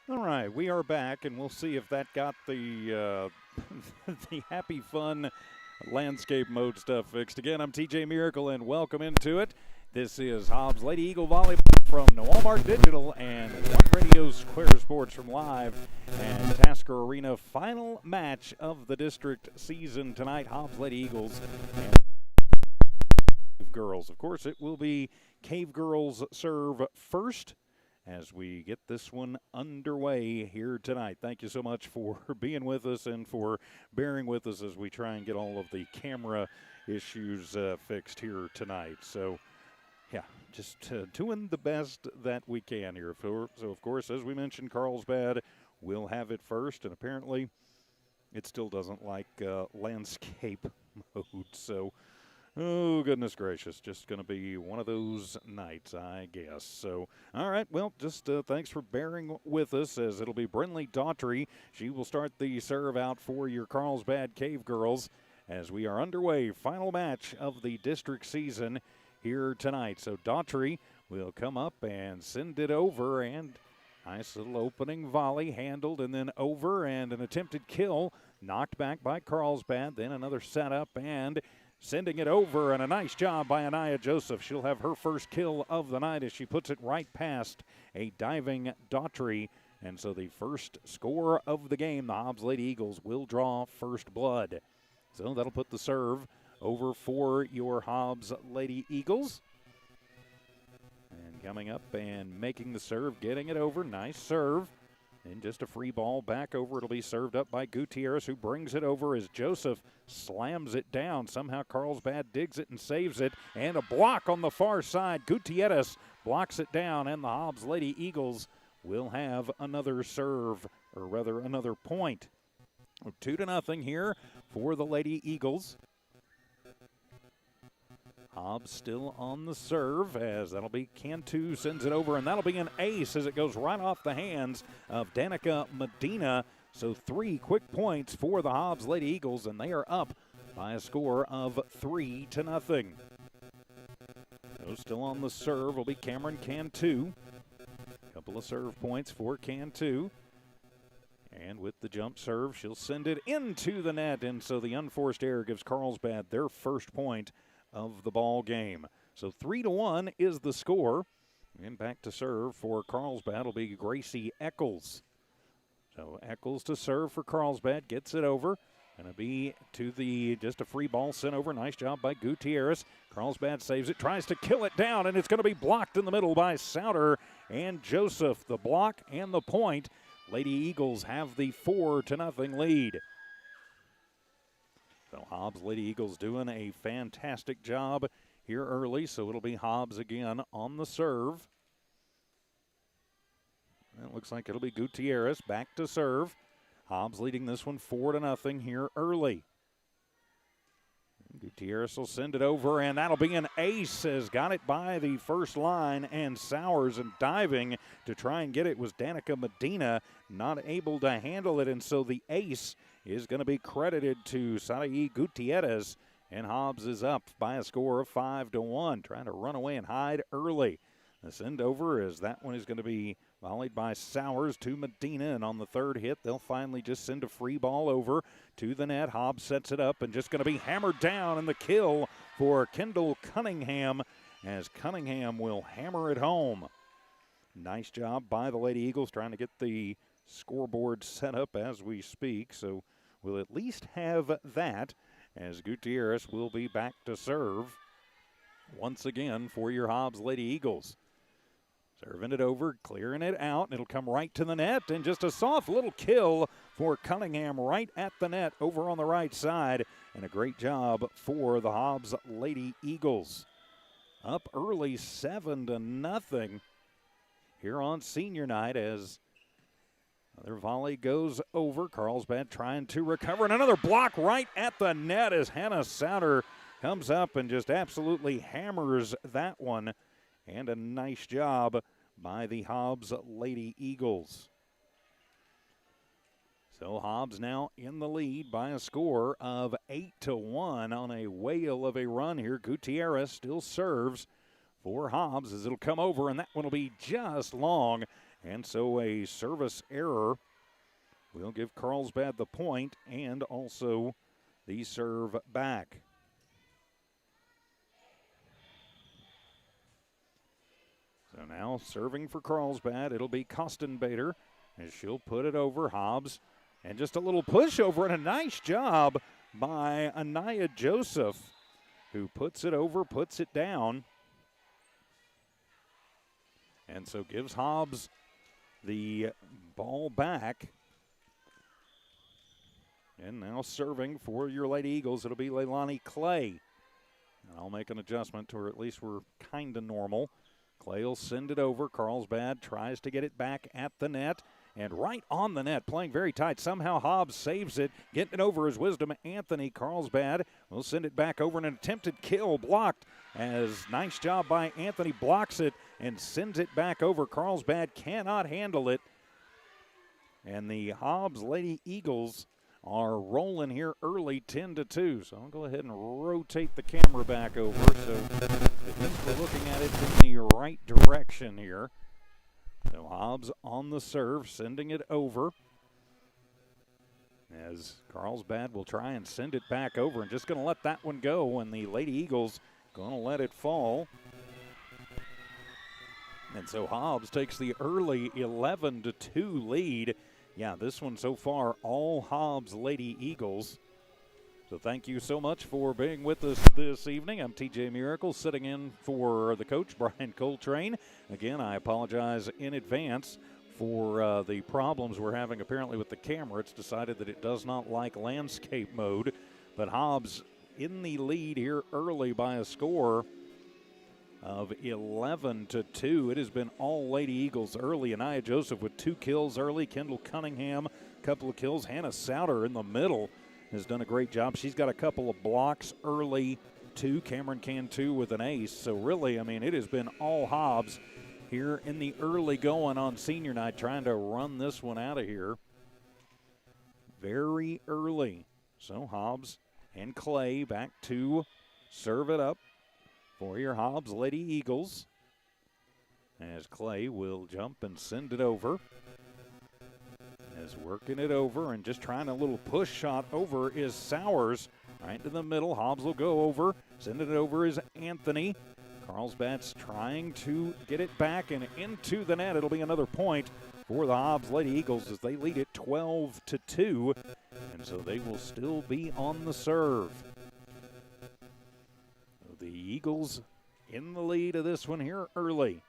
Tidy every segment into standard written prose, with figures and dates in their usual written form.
All right, we are back, and we'll see if that got the the happy fun landscape mode stuff fixed. Again, I'm TJ Miracle, and welcome into it. This is Hobbs Lady Eagle Volleyball from Walmart Digital and One Radio Square Sports from live and Tasker Arena. Final match of the district season tonight. Hobbs Lady Eagles and Cave Girls. Of course, it will be Cave Girls serve first as we get this one underway here tonight. Thank you so much for being with us and for bearing with us as we try and get all of the camera issues fixed here tonight. So, yeah, just doing the best that we can here. So, of course, as we mentioned, Carlsbad will have it first, and apparently it still doesn't like landscape mode. So, oh, goodness gracious. Just going to be one of those nights, I guess. So, all right. Well, just thanks for bearing with us as it'll be Brinley Daughtry. She will start the serve out for your Carlsbad Cave Girls as we are underway. Final match of the district season here tonight. So, Daughtry will come up and send it over, and nice little opening volley handled and then over, and an attempted kill knocked back by Carlsbad. Then another setup and sending it over, and a nice job by Anaya Joseph. She'll have her first kill of the night as she puts it right past a diving Daughtry. And so the first score of the game, the Hobbs Lady Eagles will draw first blood. So that'll put the serve over for your Hobbs Lady Eagles. And coming up and making the serve, getting it over. Nice serve. And just a free ball back over. It'll be served up by Gutierrez, who brings it over as Joseph slams it down. Somehow Carlsbad digs it and saves it. And a block on the far side. Gutierrez blocks it down, and the Hobbs Lady Eagles will have another serve, or rather another point. 2-0 here for the Lady Eagles. Hobbs still on the serve as that'll be Cantu sends it over, and that'll be an ace as it goes right off the hands of Danica Medina. So 3 quick points for the Hobbs Lady Eagles, and they are up by a score of 3-0. So still on the serve will be Cameron Cantu. Couple of serve points for Cantu. And with the jump serve, she'll send it into the net, and so the unforced error gives Carlsbad their first point of the ball game. So 3-1 is the score. And back to serve for Carlsbad will be Gracie Eccles. So Eccles to serve for Carlsbad, gets it over. Going to be to the, just a free ball sent over. Nice job by Gutierrez. Carlsbad saves it, tries to kill it down, and it's going to be blocked in the middle by Souter and Joseph. The block and the point. Lady Eagles have the 4-0 lead. So Hobbs Lady Eagles doing a fantastic job here early. So it'll be Hobbs again on the serve. It looks like it'll be Gutierrez back to serve. Hobbs leading this one 4-0 here early. Gutierrez will send it over, and that'll be an ace. Has got it by the first line, and Sowers and diving to try and get it was Danica Medina, not able to handle it, and so the ace is going to be credited to Sarai Gutierrez, and Hobbs is up by a score of 5-1, trying to run away and hide early. The send over is that one is going to be volleyed by Sowers to Medina, and on the third hit, they'll finally just send a free ball over to the net. Hobbs sets it up and just going to be hammered down, and the kill for Kendall Cunningham as Cunningham will hammer it home. Nice job by the Lady Eagles trying to get the scoreboard set up as we speak, so we'll at least have that as Gutierrez will be back to serve once again for your Hobbs Lady Eagles. Serving it over, clearing it out, and it'll come right to the net, and just a soft little kill for Cunningham right at the net over on the right side, and a great job for the Hobbs Lady Eagles. Up early 7-0 here on senior night as another volley goes over. Carlsbad trying to recover, and another block right at the net as Hannah Souter comes up and just absolutely hammers that one. And a nice job by the Hobbs Lady Eagles. So Hobbs now in the lead by a score of 8-1 on a whale of a run here. Gutierrez still serves for Hobbs as it'll come over, and that one will be just long And so a service error will give Carlsbad the point and also the serve back. So now serving for Carlsbad, it'll be Kostenbader as she'll put it over Hobbs. And just a little pushover and a nice job by Anaya Joseph, who puts it over, puts it down. And so gives Hobbs the ball back. And now serving for your Lady Eagles, it'll be Leilani Clay. And I'll make an adjustment to where at least we're kind of normal. Clay will send it over. Carlsbad tries to get it back at the net. And right on the net, playing very tight. Somehow Hobbs saves it. Getting it over is Wisdom Anthony. Carlsbad will send it back over, and an attempted kill blocked. As nice job by Anthony, blocks it and sends it back over. Carlsbad cannot handle it. And the Hobbs Lady Eagles are rolling here early, 10-2. So I'll go ahead and rotate the camera back over. So at least we're looking at it in the right direction here. So Hobbs on the serve, sending it over. As Carlsbad will try and send it back over, and just going to let that one go, and the Lady Eagles going to let it fall. And so Hobbs takes the early 11-2 lead. Yeah, this one so far, all Hobbs Lady Eagles. So thank you so much for being with us this evening. I'm TJ Miracle, sitting in for the coach, Brian Coltrane. Again, I apologize in advance for the problems we're having apparently with the camera. It's decided that it does not like landscape mode. But Hobbs in the lead here early by a score of 11-2. It has been all Lady Eagles early. Anaya Joseph with 2 kills early. Kendall Cunningham, a couple of kills. Hannah Souter in the middle has done a great job. She's got a couple of blocks early, too. Cameron Cantu with an ace. So really, I mean, it has been all Hobbs here in the early going on senior night, trying to run this one out of here very early. So Hobbs and Clay back to serve it up for your Hobbs Lady Eagles, as Clay will jump and send it over. As working it over and just trying a little push shot over is Sowers. Right to the middle. Hobbs will go over. Sending it over is Anthony. Carlsbad's trying to get it back and into the net. It'll be another point for the Hobbs Lady Eagles as they lead it 12-2. And so they will still be on the serve. The Eagles in the lead of this one here early.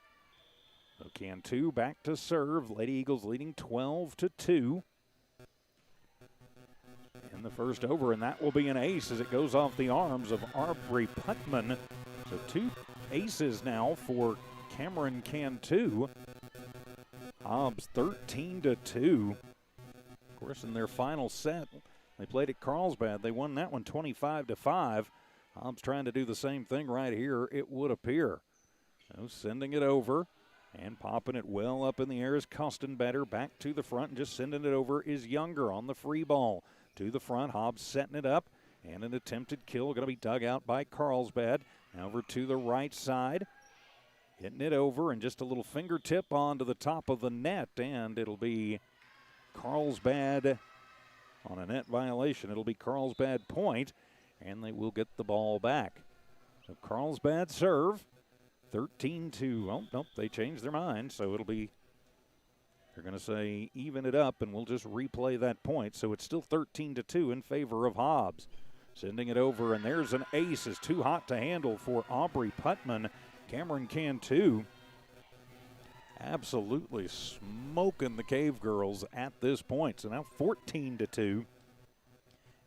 So Cantu back to serve. Lady Eagles leading 12-2 in the first over, and that will be an ace as it goes off the arms of Aubrey Putman. So 2 aces now for Cameron Cantu. Hobbs 13-2. Of course, in their final set, they played at Carlsbad. They won that one 25-5. Hobbs trying to do the same thing right here, it would appear. So sending it over and popping it well up in the air is Kostenbader. Back to the front and just sending it over is Younger on the free ball. To the front, Hobbs setting it up, and an attempted kill going to be dug out by Carlsbad. Now over to the right side. Hitting it over and just a little fingertip onto the top of the net, and it'll be Carlsbad on a net violation. It'll be Carlsbad point, and they will get the ball back. So Carlsbad serve, 13-2. Oh, nope, they changed their mind, so it'll be, they're going to say even it up, and we'll just replay that point. So it's still 13-2 in favor of Hobbs. Sending it over, and there's an ace. Is too hot to handle for Aubrey Putman. Cameron Cantu absolutely smoking the Cave Girls at this point. So now 14-2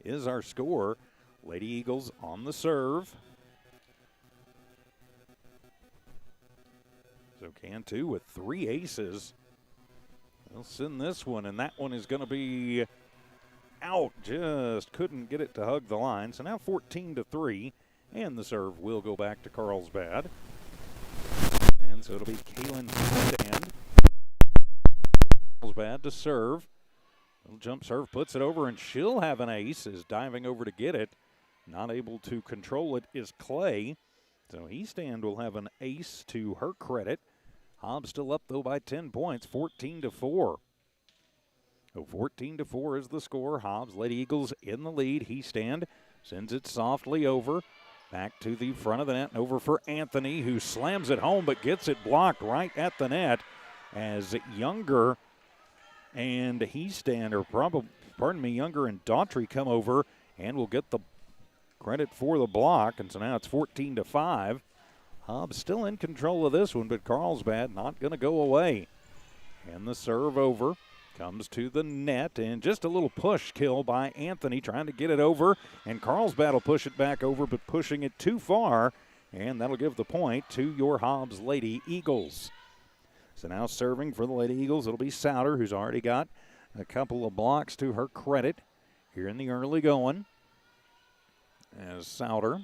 is our score. Lady Eagles on the serve. So Cantu with 3 aces. They'll send this one, and that one is going to be out. Just couldn't get it to hug the line. So now 14-3, and the serve will go back to Carlsbad. And so it'll be Kaylin Stand. Carlsbad to serve. Little jump serve, puts it over, and she'll have an ace. Is diving over to get it. Not able to control it is Clay. So Stand will have an ace to her credit. Hobbs still up, though, by 10 points, 14-4. So 14-4 is the score. Hobbs, Lady Eagles in the lead. He sends it softly over. Back to the front of the net and over for Anthony, who slams it home but gets it blocked right at the net as Younger and Younger and Daughtry come over and will get the credit for the block. And so now it's 14-5. Hobbs still in control of this one, but Carlsbad not going to go away. And the serve over comes to the net, and just a little push kill by Anthony trying to get it over, and Carlsbad will push it back over, but pushing it too far, and that'll give the point to your Hobbs Lady Eagles. So now serving for the Lady Eagles, it'll be Souter, who's already got a couple of blocks to her credit here in the early going. As Souter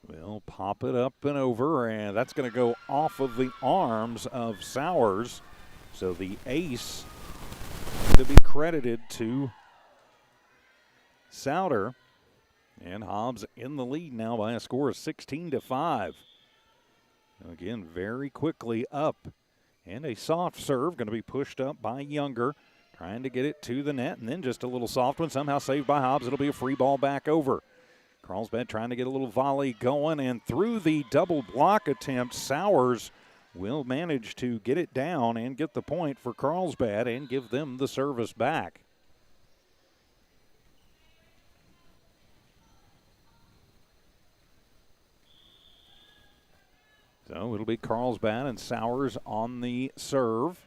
will pop it up and over, and that's going to go off of the arms of Sowers. So the ace to be credited to Souter. And Hobbs in the lead now by a score of 16-5. Again, very quickly up. And a soft serve going to be pushed up by Younger, trying to get it to the net, and then just a little soft one, somehow saved by Hobbs. It'll be a free ball back over. Carlsbad trying to get a little volley going, and through the double block attempt, Sowers will manage to get it down and get the point for Carlsbad and give them the service back. So it'll be Carlsbad and Sowers on the serve.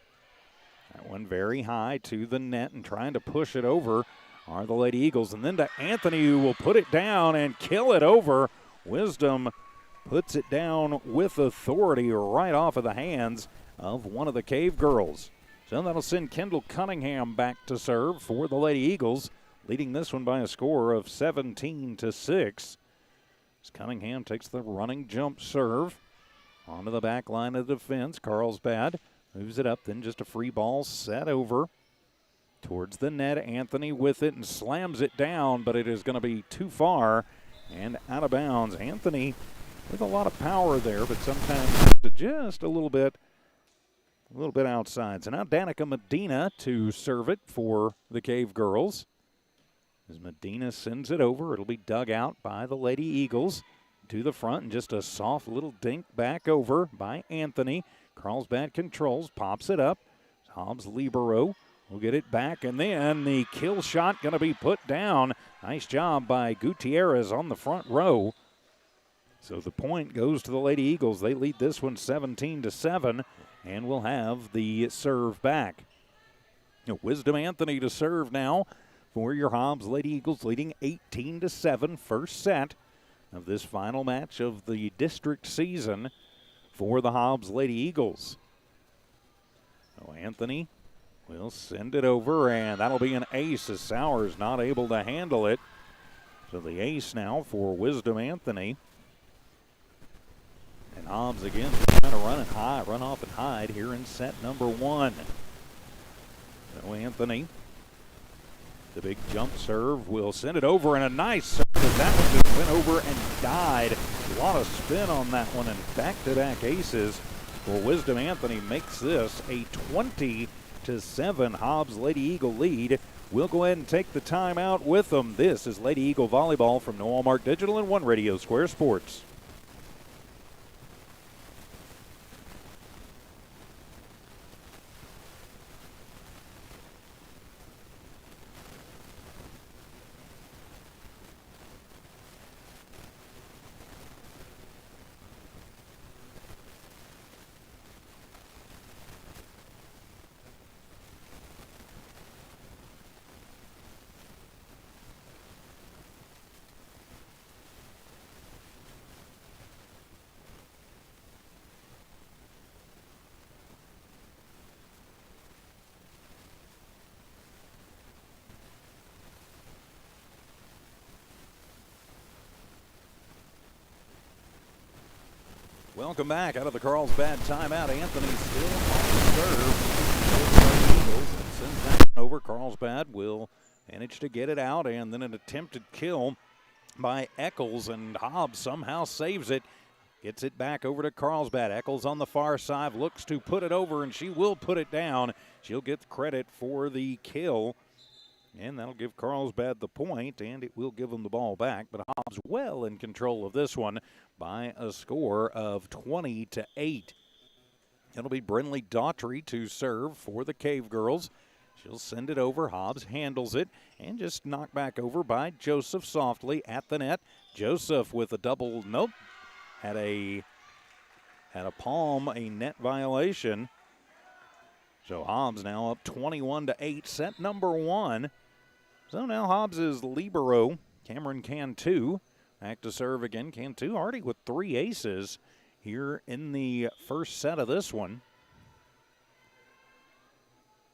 That one very high to the net, and trying to push it over are the Lady Eagles. And then to Anthony, who will put it down and kill it over. Wisdom puts it down with authority right off of the hands of one of the Cave Girls. So that'll send Kendall Cunningham back to serve for the Lady Eagles, leading this one by a score of 17-6. As Cunningham takes the running jump serve onto the back line of defense. Carlsbad moves it up, then just a free ball set over towards the net. Anthony with it and slams it down, but it is going to be too far and out of bounds. Anthony with a lot of power there, but sometimes just a little bit outside. So now Danica Medina to serve it for the Cave Girls. As Medina sends it over, it'll be dug out by the Lady Eagles to the front, and just a soft little dink back over by Anthony. Carlsbad controls, pops it up. Hobbs libero will get it back, and then the kill shot going to be put down. Nice job by Gutierrez on the front row. So the point goes to the Lady Eagles. They lead this one 17-7, and will have the serve back. Wisdom Anthony to serve now for your Hobbs Lady Eagles, leading 18-7, first set of this final match of the district season for the Hobbs Lady Eagles. So Anthony will send it over, and that'll be an ace as Sowers not able to handle it. So the ace now for Wisdom Anthony. And Hobbs again trying to run off and hide here in set number one. So Anthony, the big jump serve, will send it over, and a nice serve. That one just went over and died. A lot of spin on that one, and back-to-back aces for Wisdom Anthony makes this a 20-7 Hobbs Lady Eagle lead. We'll go ahead and take the timeout with them. This is Lady Eagle Volleyball from Noel Mark Digital and One Radio Square Sports. Welcome back out of the Carlsbad timeout. Anthony still on the serve. Eagles, and sends that one over. Carlsbad will manage to get it out, and then an attempted kill by Eccles, and Hobbs somehow saves it. Gets it back over to Carlsbad. Eccles on the far side, looks to put it over, and she will put it down. She'll get the credit for the kill, and that'll give Carlsbad the point, and it will give them the ball back. But Hobbs well in control of this one by a score of 20-8. It'll be Brinley Daughtry to serve for the Cave Girls. She'll send it over. Hobbs handles it and just knocked back over by Joseph softly at the net. Joseph with a double, nope, had a palm, a net violation. So Hobbs now up 21-8, set number 1. So now Hobbs is libero. Cameron Cantu back to serve again. Cantu already with 3 aces here in the first set of this one.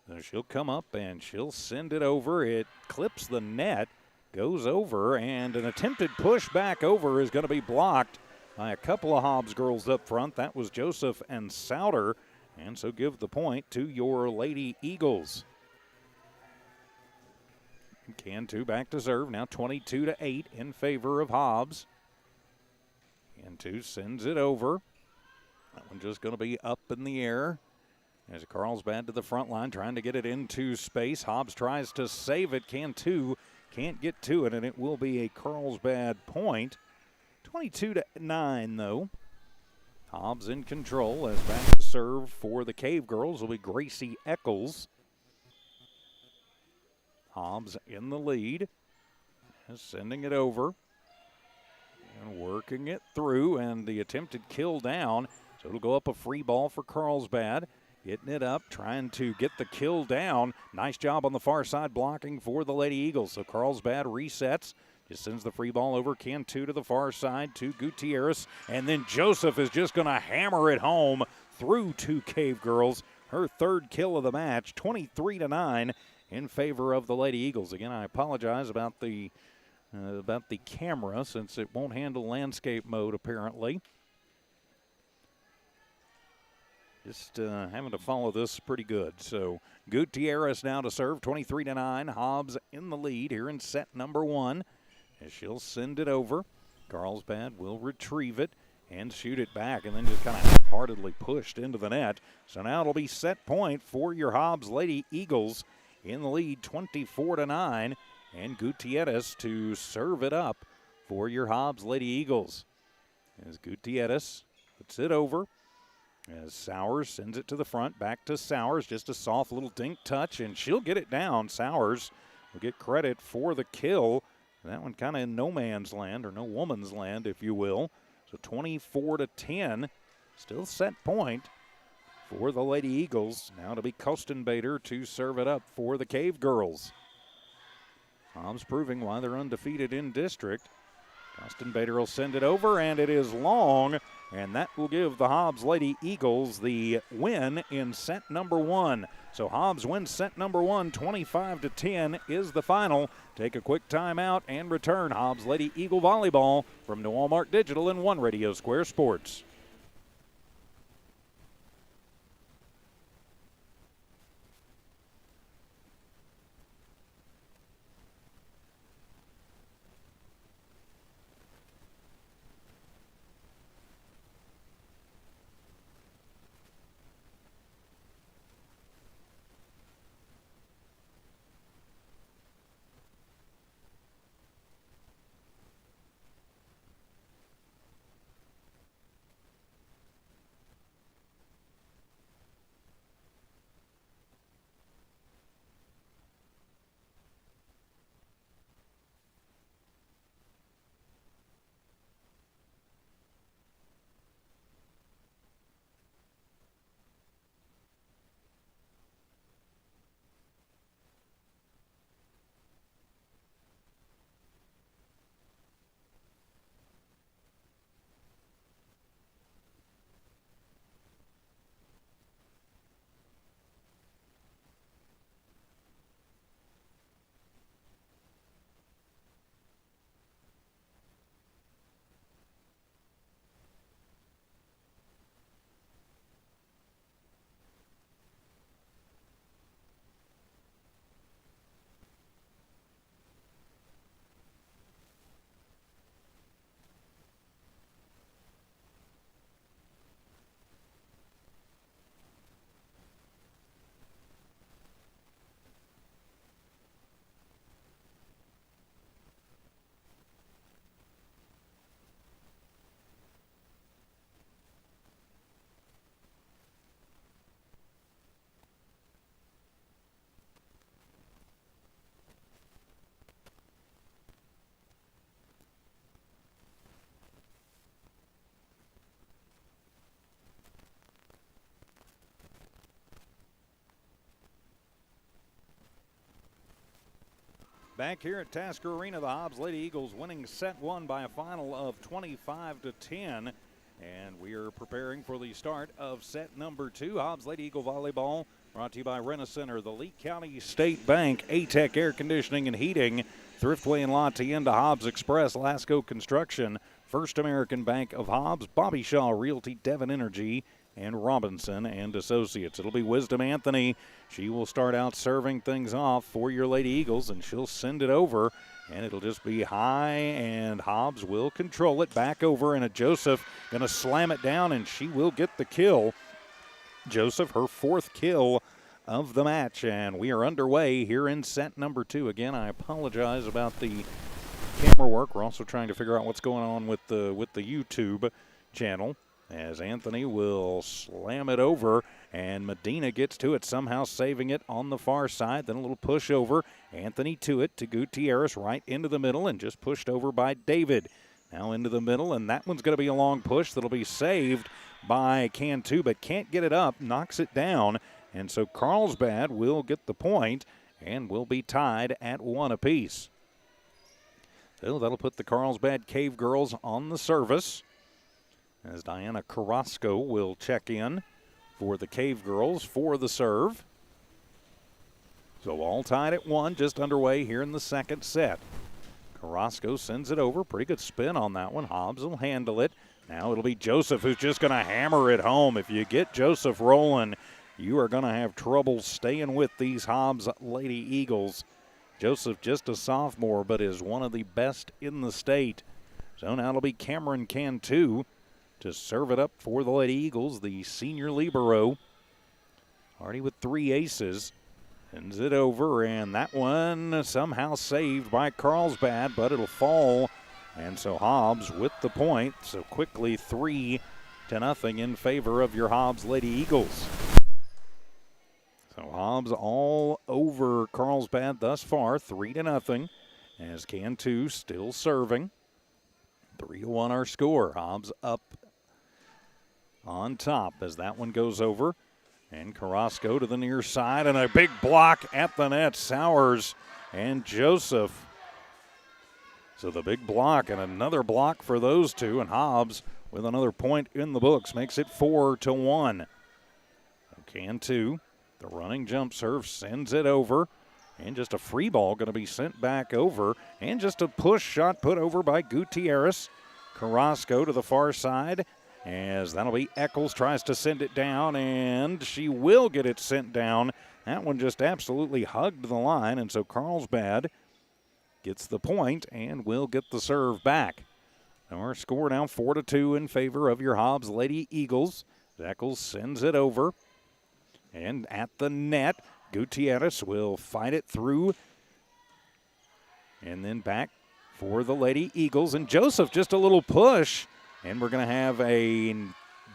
So she'll come up and she'll send it over. It clips the net, goes over, and an attempted push back over is going to be blocked by a couple of Hobbs girls up front. That was Joseph and Souter, and so give the point to your Lady Eagles. Cantu back to serve, now 22-8 in favor of Hobbs. Cantu sends it over. That one just going to be up in the air. As Carlsbad to the front line, trying to get it into space. Hobbs tries to save it. Cantu can't get to it, and it will be a Carlsbad point. 22-9, though. Hobbs in control as back to serve for the Cave Girls will be Gracie Eccles. Hobbs in the lead, sending it over and working it through, and the attempted kill down. So it'll go up a free ball for Carlsbad. Getting it up, trying to get the kill down. Nice job on the far side blocking for the Lady Eagles. So Carlsbad resets, just sends the free ball over. Cantu to the far side to Gutierrez. And then Joseph is just going to hammer it home through to Cave Girls. Her 3rd kill of the match, 23-9 in favor of the Lady Eagles. Again, I apologize about the camera since it won't handle landscape mode apparently. Just having to follow this pretty good. So Gutierrez now to serve, 23-9. Hobbs in the lead here in set number 1. As she'll send it over. Carlsbad will retrieve it and shoot it back, and then just kind of half-heartedly pushed into the net. So now it'll be set point for your Hobbs Lady Eagles in the lead, 24-9. And Gutierrez to serve it up for your Hobbs Lady Eagles. As Gutierrez puts it over. As Sowers sends it to the front, back to Sowers, just a soft little dink touch, and she'll get it down. Sowers will get credit for the kill. That one kind of in no man's land, or no woman's land, if you will. So 24-10, still set point for the Lady Eagles. Now to be Kostenbader to serve it up for the Cave Girls. Hobbs proving why they're undefeated in district. Kostenbader will send it over, and it is long, and that will give the Hobbs Lady Eagles the win in set number 1. So Hobbs wins set number 1, 25-10 is the final. Take a quick timeout and return Hobbs Lady Eagle Volleyball from New Walmart Digital and One Radio Square Sports. Back here at Tasker Arena, the Hobbs Lady Eagles winning set one by a final of 25-10. And we are preparing for the start of set number two. Hobbs Lady Eagle Volleyball brought to you by Rent-A-Center, the Lee County State Bank, A-Tech Air Conditioning and Heating, Thriftway and La Tienda, Hobbs Express, Lasco Construction, First American Bank of Hobbs, Bobby Shaw Realty, Devon Energy, and Robinson and Associates. It'll be Wisdom Anthony. She will start out serving things off for your Lady Eagles, and she'll send it over, and it'll just be high, and Hobbs will control it. Back over, and a Joseph going to slam it down, and she will get the kill. Joseph, her fourth kill of the match, and we are underway here in set number two. Again, I apologize about the camera work. We're also trying to figure out what's going on with the YouTube channel, as Anthony will slam it over, and Medina gets to it, somehow saving it on the far side. Then a little push over. Anthony to it, to Gutierrez, right into the middle, and just pushed over by David. Now into the middle, and that one's going to be a long push that'll be saved by Cantu, but can't get it up, knocks it down, and so Carlsbad will get the point and will be tied at one apiece. So that'll put the Carlsbad Cave Girls on the service, as Diana Carrasco will check in for the Cave Girls for the serve. So all tied at one, just underway here in the second set. Carrasco sends it over. Pretty good spin on that one. Hobbs will handle it. Now it'll be Joseph who's just going to hammer it home. If you get Joseph rolling, you are going to have trouble staying with these Hobbs Lady Eagles. Joseph, just a sophomore, but is one of the best in the state. So now it'll be Cameron Cantu to serve it up for the Lady Eagles, the senior libero. Already with three aces. Sends it over, and that one somehow saved by Carlsbad, but it'll fall. And so Hobbs with the point. So quickly 3-0 in favor of your Hobbs Lady Eagles. So Hobbs all over Carlsbad thus far, 3-0, as Cantu still serving. 3-1 our score. Hobbs up on top as that one goes over. And Carrasco to the near side, and a big block at the net. Sowers and Joseph. So the big block and another block for those two, and Hobbs with another point in the books makes it 4-1. Cantu, the running jump serve, sends it over, and just a free ball going to be sent back over, and just a push shot put over by Gutierrez. Carrasco to the far side, as that'll be Eccles, tries to send it down, and she will get it sent down. That one just absolutely hugged the line, and so Carlsbad gets the point and will get the serve back. Our score now 4-2 in favor of your Hobbs Lady Eagles. Eccles sends it over, and at the net, Gutierrez will fight it through, and then back for the Lady Eagles, and Joseph just a little push. And we're going to have a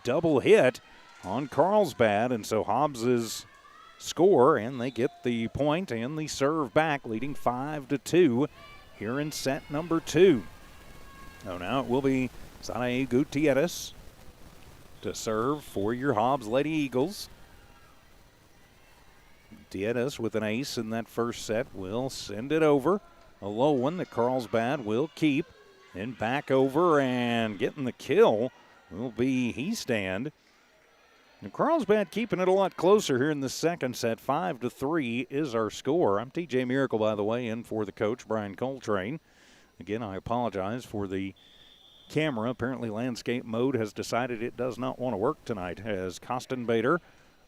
double hit on Carlsbad, and so Hobbs' score, and they get the point and the serve back, leading 5-2 here in set number two. So now it will be Sanae Gutierrez to serve for your Hobbs Lady Eagles. Gutierrez with an ace in that first set will send it over. A low one that Carlsbad will keep. Then back over, and getting the kill will be Heastand. And Carlsbad keeping it a lot closer here in the second set. 5-3 is our score. I'm TJ Miracle, by the way, in for the coach, Brian Coltrane. Again, I apologize for the camera. Apparently landscape mode has decided it does not want to work tonight, as Kostenbader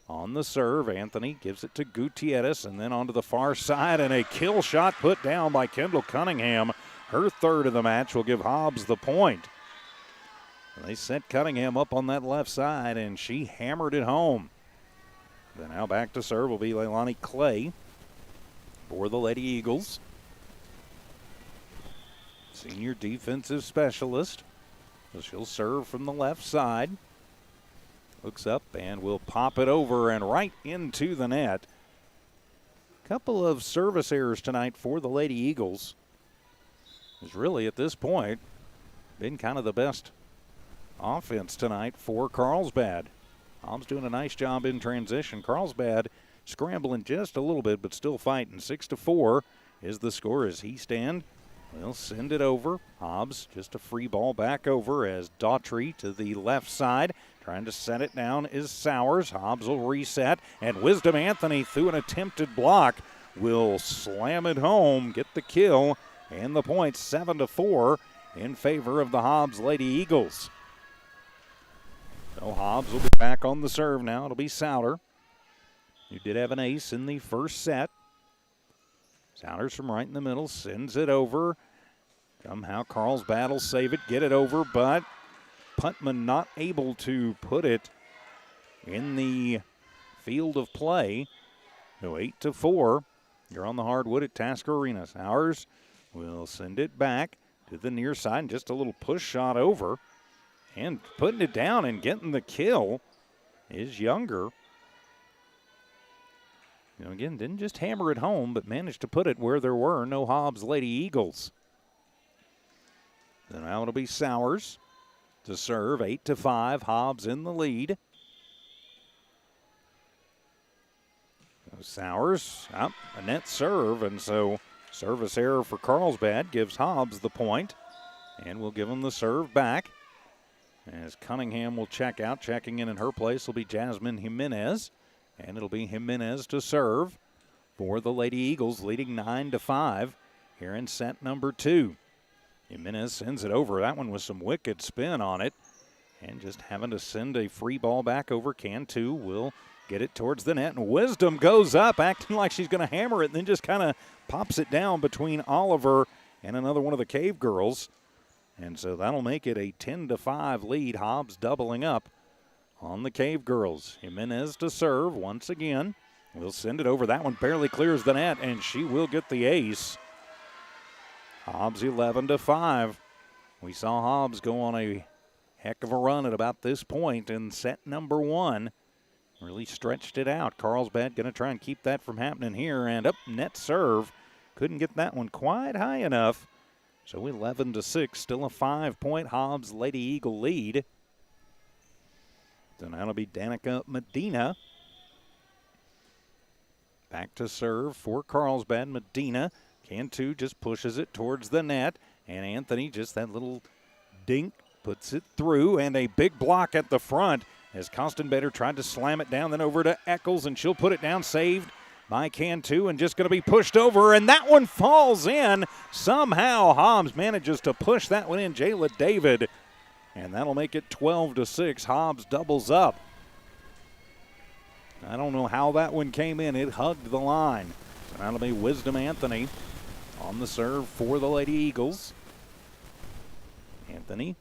on the serve. Anthony gives it to Gutierrez, and then onto the far side, and a kill shot put down by Kendall Cunningham. Her third of the match will give Hobbs the point. They set Cunningham up on that left side, and she hammered it home. Then now back to serve will be Leilani Clay for the Lady Eagles. Senior defensive specialist. So she'll serve from the left side. Looks up and will pop it over and right into the net. Couple of service errors tonight for the Lady Eagles. Has really, at this point, been kind of the best offense tonight for Carlsbad. Hobbs doing a nice job in transition. Carlsbad scrambling just a little bit, but still fighting. 6-4 is the score as he stand. We'll send it over. Hobbs, just a free ball back over as Daughtry to the left side. Trying to set it down is Sowers. Hobbs will reset. And Wisdom Anthony, through an attempted block, will slam it home, get the kill, and the point 7-4 in favor of the Hobbs Lady Eagles. So Hobbs will be back on the serve now. It'll be Souter, who did have an ace in the first set. Souders from right in the middle, sends it over. Somehow Carlsbad will save it, get it over, but Putman not able to put it in the field of play. So 8-4. You're on the hardwood at Tasker Arena. Sowers will send it back to the near side, and just a little push shot over. And putting it down and getting the kill is Younger. Again, didn't just hammer it home, but managed to put it where there were no Hobbs Lady Eagles. So now it'll be Sowers to serve, 8-5. Hobbs in the lead. So Sowers, a net serve, and so service error for Carlsbad gives Hobbs the point, and we'll give him the serve back. As Cunningham will check out, checking in her place will be Jasmine Jimenez. And it'll be Jimenez to serve for the Lady Eagles, leading 9-5 here in set number 2. Jimenez sends it over. That one with some wicked spin on it. And just having to send a free ball back over. Cantu will get it towards the net. And Wisdom goes up, acting like she's going to hammer it, and then just kind of pops it down between Oliver and another one of the Cave girls. And so that'll make it a 10-5 lead. Hobbs doubling up on the Cave girls. Jimenez to serve once again. We'll send it over. That one barely clears the net, and she will get the ace. Hobbs 11-5. We saw Hobbs go on a heck of a run at about this point in set number 1. Really stretched it out. Carlsbad going to try and keep that from happening here, and up net serve. Couldn't get that one quite high enough. So 11-6, still a 5-point Hobbs Lady Eagle lead. So now it'll be Danica Medina. Back to serve for Carlsbad. Medina, Cantu just pushes it towards the net. And Anthony, just that little dink, puts it through. And a big block at the front as Kostenbader tried to slam it down. Then over to Eccles, and she'll put it down. Saved by Cantu, and just going to be pushed over. And that one falls in. Somehow Hobbs manages to push that one in. Jayla David. And that'll make it 12-6. Hobbs doubles up. I don't know how that one came in. It hugged the line. So that'll be Wisdom Anthony on the serve for the Lady Eagles. Anthony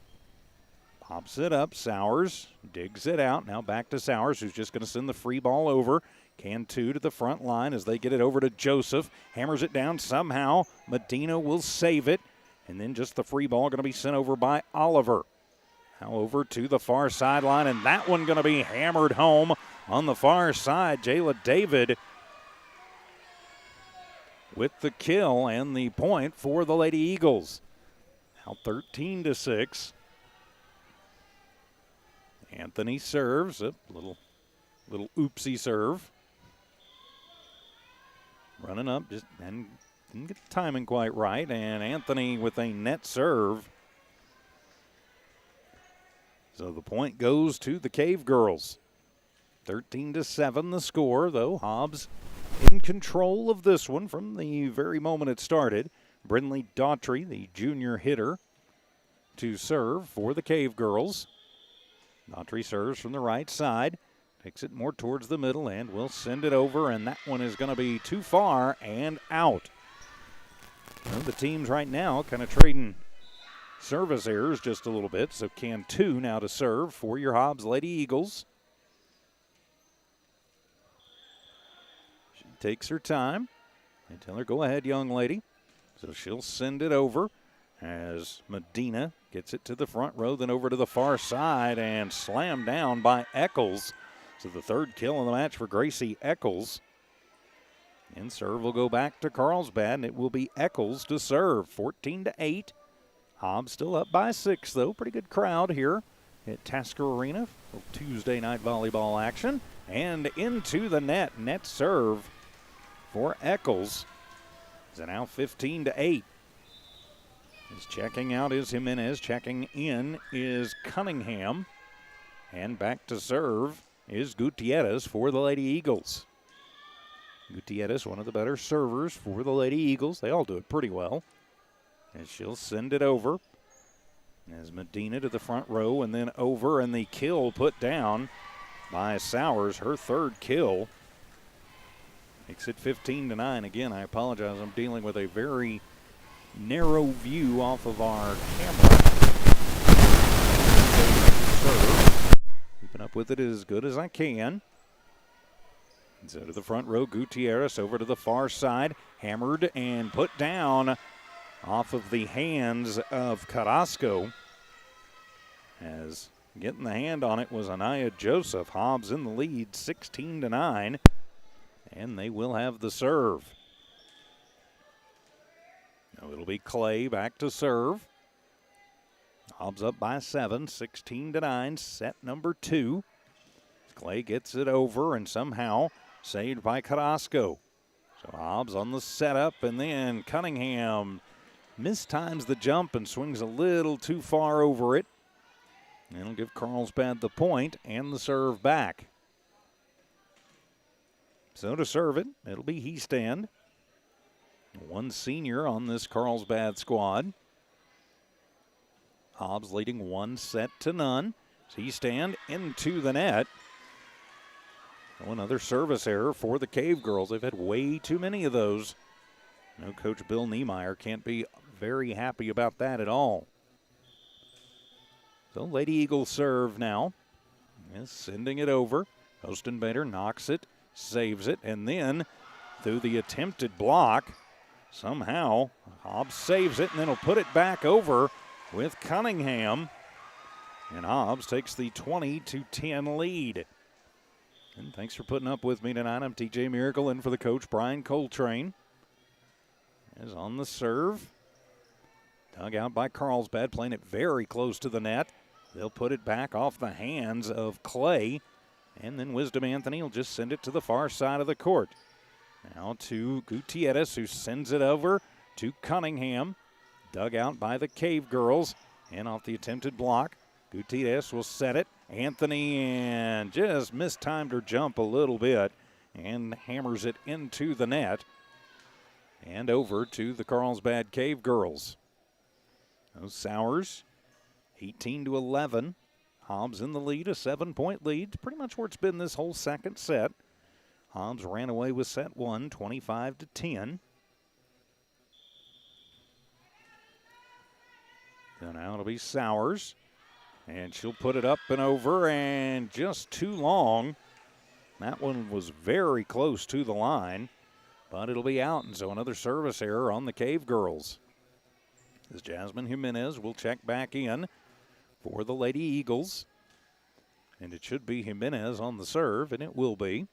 pops it up. Sowers digs it out. Now back to Sowers, who's just going to send the free ball over. Cantu to the front line as they get it over to Joseph. Hammers it down somehow. Medina will save it. And then just the free ball going to be sent over by Oliver. Now over to the far sideline, and that one going to be hammered home on the far side. Jayla David with the kill and the point for the Lady Eagles. Now 13-6. Anthony serves a little oopsie serve. Running up, just and didn't get the timing quite right, and Anthony with a net serve. So the point goes to the Cave girls. 13-7 the score, though. Hobbs in control of this one from the very moment it started. Brindley Daughtry, the junior hitter, to serve for the Cave girls. Daughtry serves from the right side. Takes it more towards the middle and will send it over, and that one is going to be too far and out. Well, the teams right now kind of trading service errors just a little bit. So Cantu now to serve for your Hobbs Lady Eagles. She takes her time. And tell her, go ahead, young lady. So she'll send it over as Medina gets it to the front row, then over to the far side and slammed down by Eccles. So the third kill in the match for Gracie Eccles. And serve will go back to Carlsbad, and it will be Eccles to serve. 14-8. Hobbs still up by 6, though. Pretty good crowd here at Tasker Arena for Tuesday night volleyball action. And into the net. Net serve for Eccles. So now 15-8. As checking out is Jimenez. Checking in is Cunningham. And back to serve is Gutierrez for the Lady Eagles. Gutierrez, one of the better servers for the Lady Eagles. They all do it pretty well. And she'll send it over. As Medina to the front row and then over, and the kill put down by Sowers, her third kill. Makes it 15-9. Again, I apologize. I'm dealing with a very narrow view off of our camera. Keeping up with it as good as I can. And so to the front row, Gutierrez over to the far side. Hammered and put down off of the hands of Carrasco. As getting the hand on it was Anaya Joseph. Hobbs in the lead, 16-9. And they will have the serve. Now it'll be Clay back to serve. Hobbs up by 7, 16-9, set number 2. Clay gets it over and somehow saved by Carrasco. So Hobbs on the setup, and then Cunningham mistimes the jump and swings a little too far over it. And it'll give Carlsbad the point and the serve back. So to serve it, it'll be Heastand. One senior on this Carlsbad squad. Hobbs leading 1-0. Heastand into the net. Oh, another service error for the Cave Girls. They've had way too many of those. No, Coach Bill Niemeyer can't be very happy about that at all. So Lady Eagles serve now. Is sending it over. Ostenbader knocks it, saves it, and then through the attempted block, somehow Hobbs saves it and then he'll put it back over with Cunningham. And Hobbs takes the 20-10 lead. And thanks for putting up with me tonight. I'm TJ Miracle in for the coach, Brian Coltrane. Is on the serve. Dug out by Carlsbad, playing it very close to the net. They'll put it back off the hands of Clay. And then Wisdom Anthony will just send it to the far side of the court. Now to Gutierrez, who sends it over to Cunningham. Dug out by the Cave Girls. And off the attempted block, Gutierrez will set it. Anthony and just mistimed her jump a little bit and hammers it into the net and over to the Carlsbad Cave Girls. Those Sowers, 18-11. Hobbs in the lead, a 7-point lead. Pretty much where it's been this whole second set. Hobbs ran away with set 1, 25-10. So now it'll be Sowers. And she'll put it up and over, and just too long. That one was very close to the line, but it'll be out. And so another service error on the Cave Girls. As Jasmine Jimenez will check back in for the Lady Eagles. And it should be Jimenez on the serve, and it will be.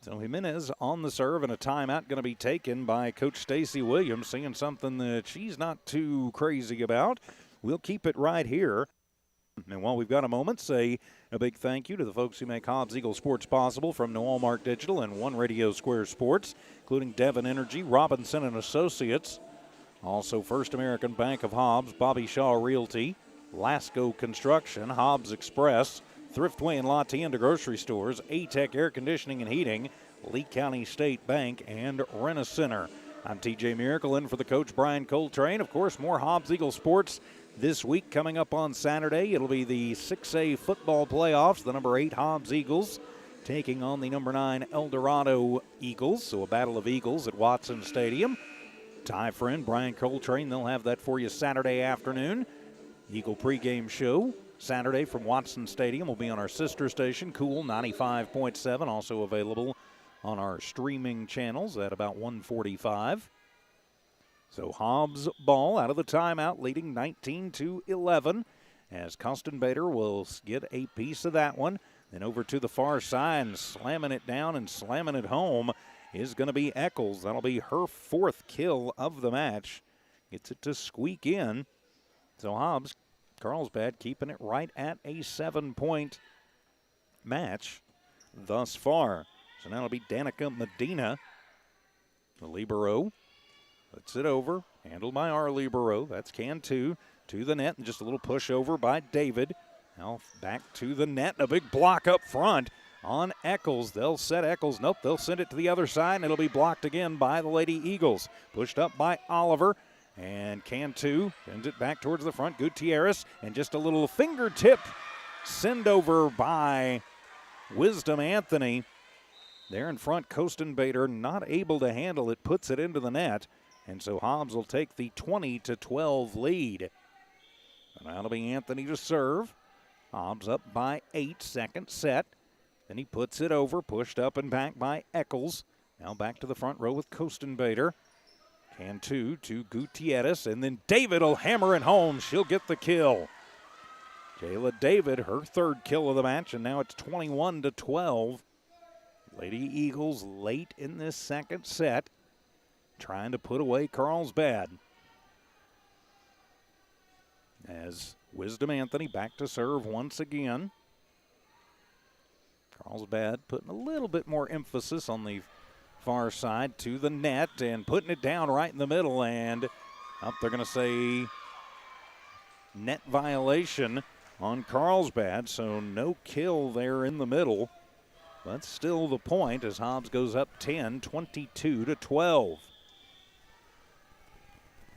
So Jimenez on the serve, and a timeout going to be taken by Coach Stacy Williams, seeing something that she's not too crazy about. We'll keep it right here. And while we've got a moment, say a big thank you to the folks who make Hobbs Eagle Sports possible, from Noel Mark Digital and One Radio Square Sports, including Devon Energy, Robinson and Associates. Also First American Bank of Hobbs, Bobby Shaw Realty, Lasco Construction, Hobbs Express, Thriftway and La Tienda Grocery Stores, A-Tech Air Conditioning and Heating, Lee County State Bank, and Rent-A-Center. I'm TJ Miracle in for the coach, Brian Coltrane. Of course, more Hobbs Eagle Sports this week coming up on Saturday. It'll be the 6A football playoffs. The number 8 Hobbs Eagles taking on the number 9 El Dorado Eagles. So a battle of Eagles at Watson Stadium. Ty friend Brian Coltrane, they'll have that for you Saturday afternoon. Eagle pregame show Saturday from Watson Stadium will be on our sister station, Cool 95.7, also available on our streaming channels at about 1:45. So Hobbs ball out of the timeout, leading 19-11, as Kostenbader will get a piece of that one. Then over to the far side and slamming it down and slamming it home is going to be Eccles. That'll be her 4th kill of the match. Gets it to squeak in. So Hobbs, Carlsbad keeping it right at a 7-point match thus far. So now it'll be Danica Medina The libero puts it over, handled by our libero. That's Cantu to the net, and just a little push over by David. Now back to the net, a big block up front on Eccles. They'll set Eccles. Nope, they'll send it to the other side, and it'll be blocked again by the Lady Eagles. Pushed up by Oliver, and Cantu sends it back towards the front. Gutierrez, and just a little fingertip send over by Wisdom Anthony. There in front, Kostenbader not able to handle it, puts it into the net. And so Hobbs will take the 20-12 lead. And that'll be Anthony to serve. Hobbs up by 8, second set. Then he puts it over, pushed up and back by Eccles. Now back to the front row with Kostenbader. Cantu to Gutierrez, and then David will hammer it home. She'll get the kill. Jayla David, her third kill of the match, and now it's 21-12. Lady Eagles late in this second set, trying to put away Carlsbad. As Wisdom Anthony back to serve once again. Carlsbad putting a little bit more emphasis on the far side to the net and putting it down right in the middle, and they're going to say net violation on Carlsbad, so no kill there in the middle. But still the point as Hobbs goes up 10, 22-12.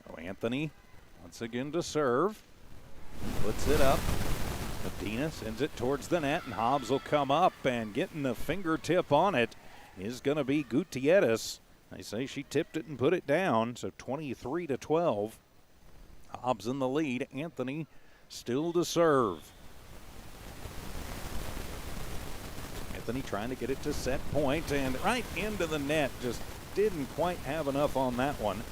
So Anthony once again to serve. Puts it up. Medina sends it towards the net, and Hobbs will come up, and getting the fingertip on it is going to be Gutierrez. They say she tipped it and put it down, so 23-12. Hobbs in the lead. Anthony still to serve. Anthony trying to get it to set point, and right into the net. Just didn't quite have enough on that one.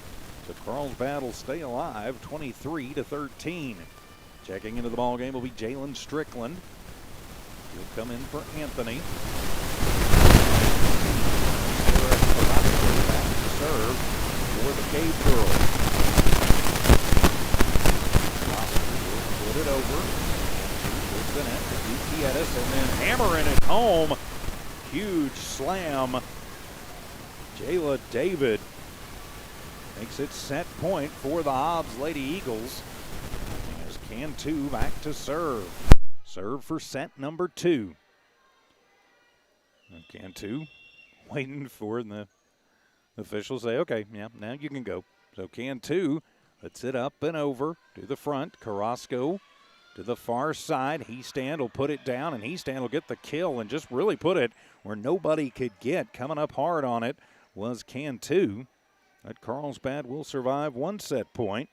So Carlsbad will stay alive, 23-13. Checking into the ball game will be Jalen Strickland. He'll come in for Anthony. Back to serve for the Cave Girls. Put it over. The net to Gutierrez, and then hammering it home. Huge slam. Jayla David makes it set point for the Hobbs Lady Eagles. As Cantu back to serve. Serve for set number 2. And Cantu waiting for the officials say, okay, yeah, now you can go. So Cantu puts it up and over to the front. Carrasco to the far side. Heastand will put it down, and Heastand will get the kill and just really put it where nobody could get. Coming up hard on it was Cantu. But Carlsbad will survive one set point.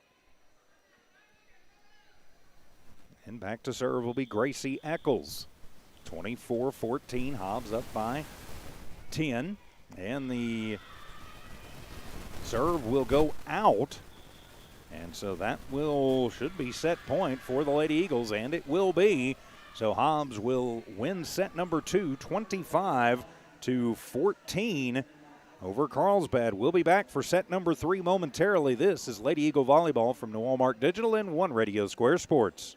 And back to serve will be Gracie Eccles. 24-14, Hobbs up by 10. And the serve will go out. And so that should be set point for the Lady Eagles, and it will be. So Hobbs will win set number 2, 25-14 over Carlsbad. We'll be back for set number 3 momentarily. This is Lady Eagle Volleyball from New Walmart Digital and One Radio Square Sports.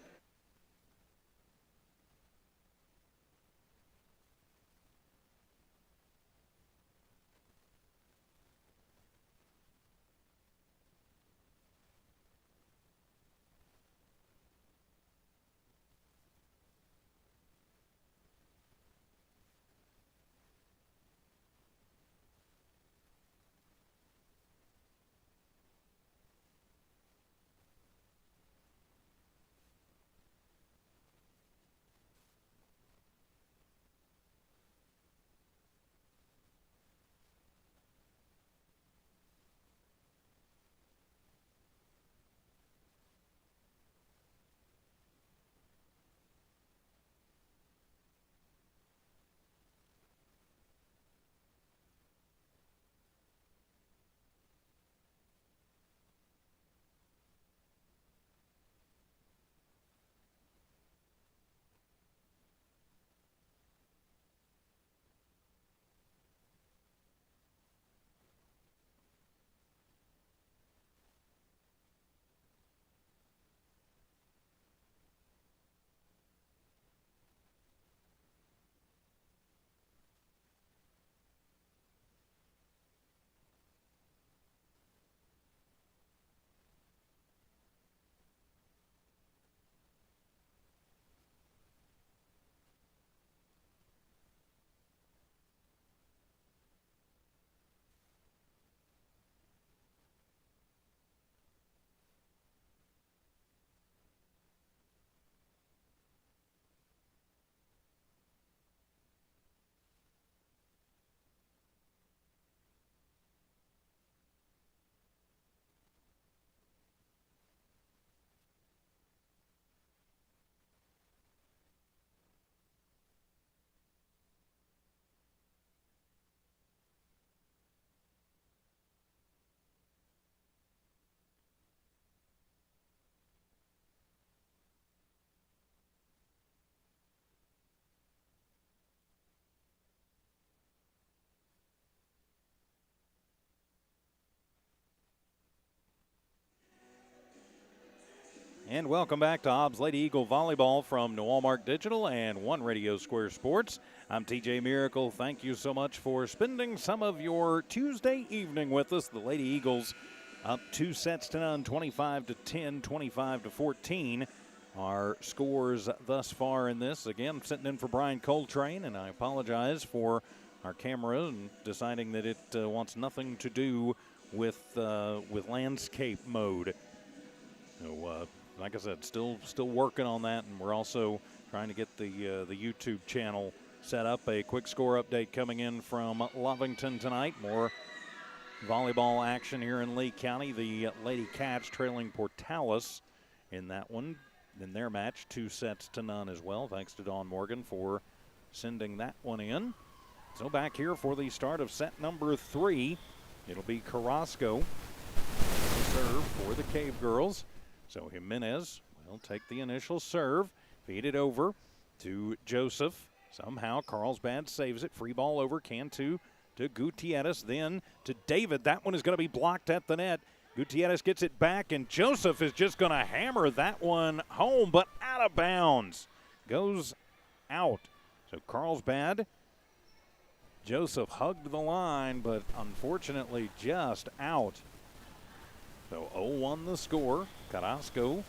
And welcome back to Hobbs Lady Eagle Volleyball from New Walmart Digital and One Radio Square Sports. I'm TJ Miracle. Thank you so much for spending some of your Tuesday evening with us. The Lady Eagles up 2-0, 25-10, 25-14. Our scores thus far in this. Again, I'm sitting in for Brian Coltrane, and I apologize for our camera and deciding that it wants nothing to do with landscape mode. So, like I said, still working on that, and we're also trying to get the YouTube channel set up. A quick score update coming in from Lovington tonight. More volleyball action here in Lee County. The Lady Cats trailing Portales in that one, in their match, 2-0 as well. Thanks to Dawn Morgan for sending that one in. So back here for the start of set number 3. It'll be Carrasco serve for the Cave Girls. So Jimenez will take the initial serve, feed it over to Joseph. Somehow Carlsbad saves it. Free ball over Cantu to Gutierrez, then to David. That one is going to be blocked at the net. Gutierrez gets it back, and Joseph is just going to hammer that one home, but out of bounds. Goes out. So Carlsbad, Joseph hugged the line, but unfortunately just out. So 0-1 the score. Carrasco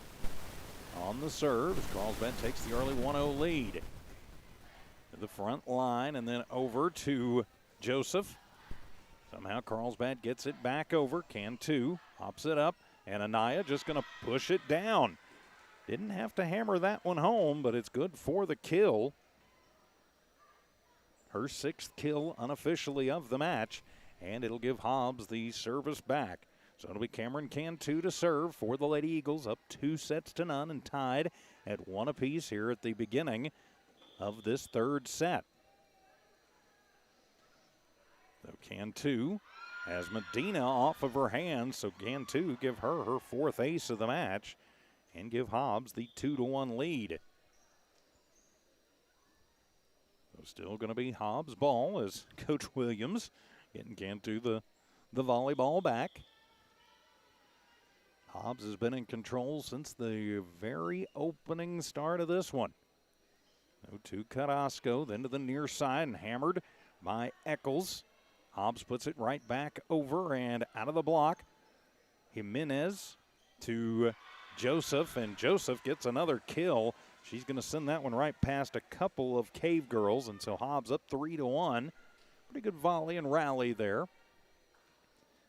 on the serve as Carlsbad takes the early 1-0 lead. To the front line and then over to Joseph. Somehow Carlsbad gets it back over. Cantu hops it up, and Anaya just going to push it down. Didn't have to hammer that one home, but it's good for the kill. Her 6th kill unofficially of the match, and it'll give Hobbs the service back. So it'll be Cameron Cantu to serve for the Lady Eagles, up 2-0 and tied at 1 apiece here at the beginning of this third set. So Cantu has Medina off of her hands, so Cantu give her 4th ace of the match and give Hobbs the 2-1 lead. So still going to be Hobbs' ball as Coach Williams getting Cantu the volleyball back. Hobbs has been in control since the very opening start of this one. So to Carrasco, then to the near side and hammered by Eccles. Hobbs puts it right back over and out of the block. Jimenez to Joseph, and Joseph gets another kill. She's going to send that one right past a couple of Cave Girls, and so Hobbs up 3-1. Pretty good volley and rally there.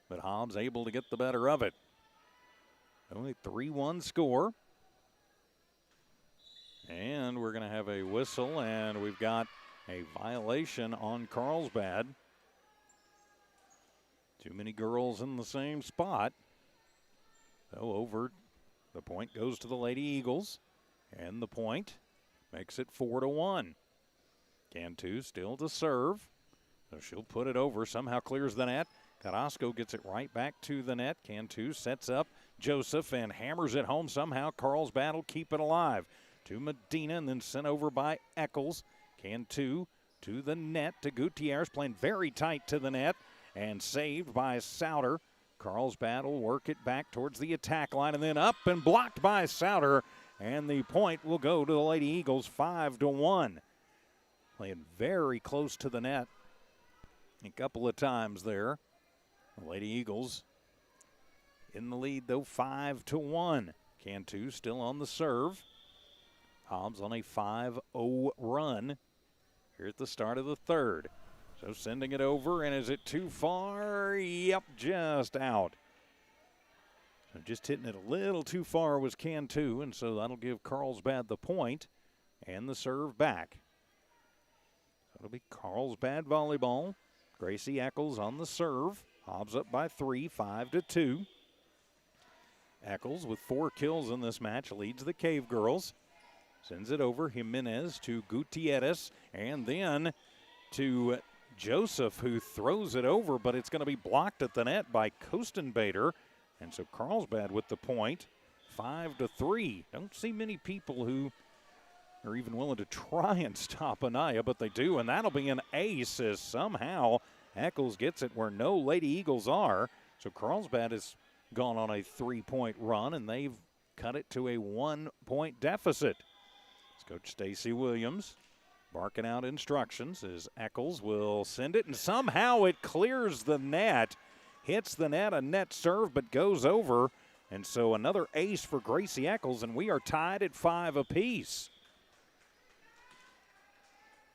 But Hobbs able to get the better of it. Only 3-1 score. And we're going to have a whistle, and we've got a violation on Carlsbad. Too many girls in the same spot. So over, the point goes to the Lady Eagles, and the point makes it 4-1. Cantu still to serve. So she'll put it over, somehow clears the net. Carrasco gets it right back to the net. Cantu sets up Joseph and hammers it home. Somehow Carlsbad will keep it alive. To Medina and then sent over by Eccles. Cantu to the net to Gutierrez, playing very tight to the net and saved by Souter. Carlsbad will work it back towards the attack line and then up and blocked by Souter. And the point will go to the Lady Eagles, 5-1. Playing very close to the net a couple of times there. The Lady Eagles in the lead, though, 5-1. Cantu still on the serve. Hobbs on a 5-0 run here at the start of the third. So sending it over, and is it too far? Yep, just out. So just hitting it a little too far was Cantu, and so that'll give Carlsbad the point and the serve back. So it'll be Carlsbad volleyball. Gracie Eccles on the serve. Hobbs up by 3, 5-2. Eccles with 4 kills in this match leads the Cave Girls. Sends it over, Jimenez to Gutierrez, and then to Joseph, who throws it over, but it's going to be blocked at the net by Kostenbader. And so Carlsbad with the point, 5-3. Don't see many people who are even willing to try and stop Anaya, but they do, and that'll be an ace as somehow Eccles gets it where no Lady Eagles are. So Carlsbad has gone on a 3-point run, and they've cut it to a 1-point deficit. It's Coach Stacy Williams barking out instructions as Eccles will send it, and somehow it clears the net. Hits the net, a net serve, but goes over. And so another ace for Gracie Eccles, and we are tied at 5 apiece.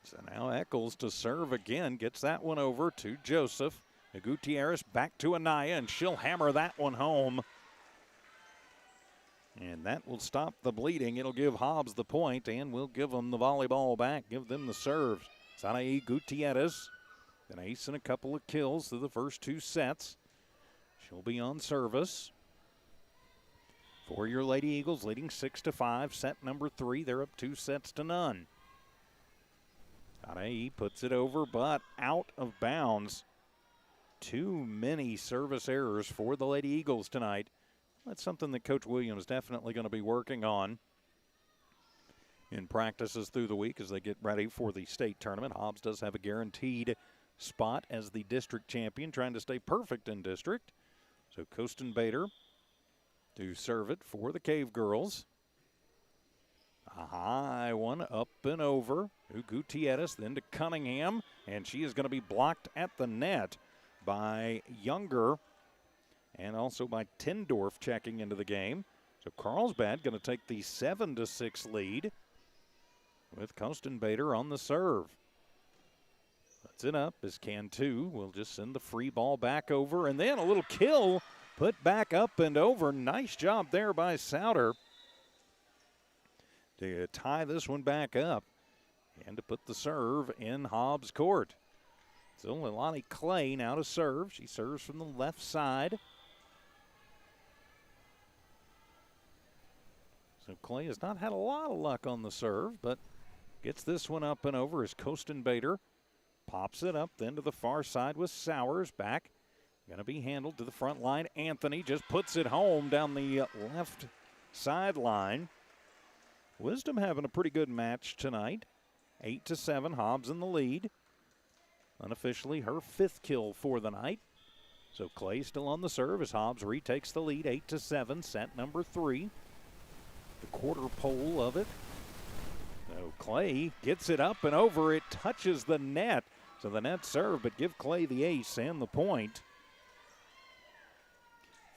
So now Eccles to serve again, gets that one over to Joseph. Gutierrez back to Anaya, and she'll hammer that one home. And that will stop the bleeding. It'll give Hobbs the point, and we'll give them the volleyball back, give them the serves. Sanae Gutierrez, an ace and a couple of kills through the first 2 sets. She'll be on service. For your Lady Eagles, leading 6-5. Set number 3, they're up 2 sets to none. Sanae puts it over, but out of bounds. Too many service errors for the Lady Eagles tonight. That's something that Coach Williams definitely going to be working on in practices through the week as they get ready for the state tournament. Hobbs does have a guaranteed spot as the district champion, trying to stay perfect in district. So Coaston Bader to serve it for the Cave Girls. A high one up and over to Gutierrez, then to Cunningham, and she is going to be blocked at the net by Younger and also by Tindorf checking into the game. So Carlsbad going to take the 7-6 lead with Coaston Bader on the serve. Puts it up as Cantu will just send the free ball back over, and then a little kill put back up and over. Nice job there by Souter to tie this one back up and to put the serve in Hobbs' court. So Leilani Clay now to serve. She serves from the left side. So Clay has not had a lot of luck on the serve, but gets this one up and over as Coaston Bader pops it up then to the far side with Sowers back. Going to be handled to the front line. Anthony just puts it home down the left sideline. Wisdom having a pretty good match tonight. 8-7, Hobbs in the lead. Unofficially her 5th kill for the night. So Clay still on the serve as Hobbs retakes the lead, 8-7, set number 3. The quarter pole of it. So Clay gets it up and over. It touches the net. So the net serve, but give Clay the ace and the point.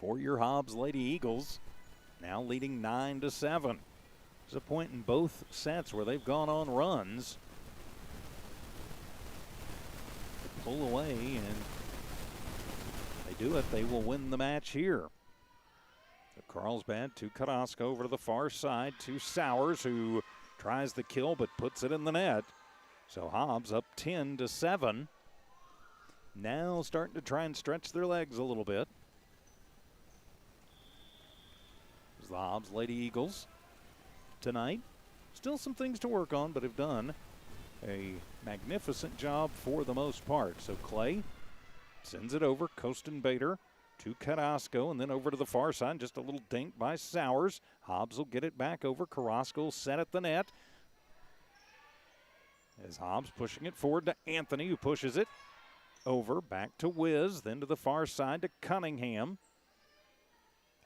For your Hobbs Lady Eagles, now leading 9-7. There's a point in both sets where they've gone on runs. Pull away, and they do it, they will win the match here. So Carlsbad to Carrasco over to the far side to Sowers, who tries the kill but puts it in the net. So Hobbs up 10-7. Now starting to try and stretch their legs a little bit. There's the Hobbs Lady Eagles tonight. Still some things to work on, but have done a magnificent job for the most part. So Clay sends it over. Coaston Bader to Carrasco, and then over to the far side. Just a little dink by Sowers. Hobbs will get it back over. Carrasco set at the net. As Hobbs pushing it forward to Anthony, who pushes it over. Back to Wiz, then to the far side to Cunningham.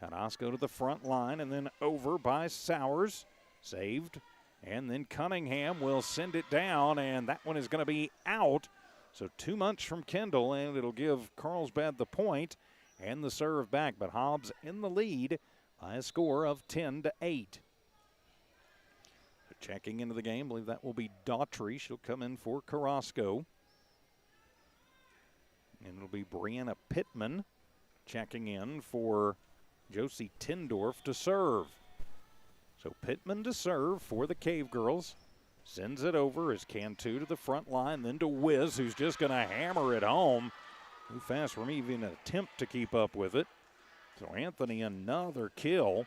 Carrasco to the front line, and then over by Sowers. Saved. And then Cunningham will send it down, and that one is going to be out. So too much from Kendall, and it'll give Carlsbad the point and the serve back. But Hobbs in the lead by a score of 10-8. So checking into the game, I believe that will be Daughtry. She'll come in for Carrasco. And it'll be Brianna Pittman checking in for Josie Tindorf to serve. So Pittman to serve for the Cave Girls. Sends it over as Cantu to the front line, then to Wiz, who's just going to hammer it home. Too fast for me even to attempt to keep up with it. So Anthony, another kill